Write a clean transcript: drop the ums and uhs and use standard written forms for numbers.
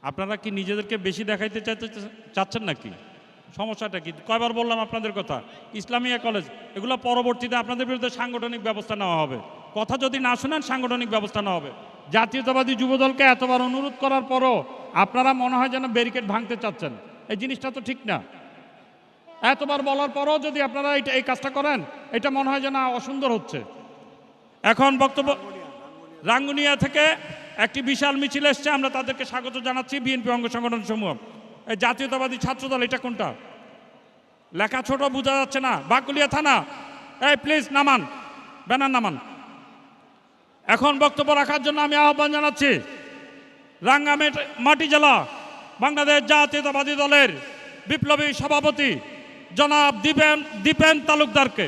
আপনারা কি নিজেদেরকে বেশি দেখাইতে চাচ্ছেন নাকি? সমস্যাটা কি? কয়বার বললাম আপনাদের কথা, ইসলামিয়া কলেজ এগুলো পরবর্তীতে আপনাদের বিরুদ্ধে সাংগঠনিক ব্যবস্থা নেওয়া হবে। কথা যদি না শুনেন সাংগঠনিক ব্যবস্থা নেওয়া হবে। জাতীয়তাবাদী যুবদলকে এতবার অনুরোধ করার পরও আপনারা মনে হয় যেন ব্যারিকেড ভাঙতে চাচ্ছেন, এই জিনিসটা তো ঠিক না। এতবার বলার পরও যদি আপনারা এই কাজটা করেন, এটা মনে হয় যেন অসুন্দর হচ্ছে। এখন বক্তব্য রাঙ্গুনিয়া থেকে একটি বিশাল মিছিল এসছে, আমরা তাদেরকে স্বাগত জানাচ্ছি। বিএনপি অঙ্গ সংগঠন সমূহ, এই জাতীয়তাবাদী ছাত্রদল, এটা কোনটা লেখা ছোট বোঝা যাচ্ছে না। বাকুলিয়া থানা, এই প্লিজ নামান, ব্যানার নামান। এখন বক্তব্য রাখার জন্য আমি আহ্বান জানাচ্ছি রাঙ্গামাটি জেলা বাংলাদেশ জাতীয়তাবাদী দলের বিপ্লবী সভাপতি জনাব দীপেন তালুকদারকে।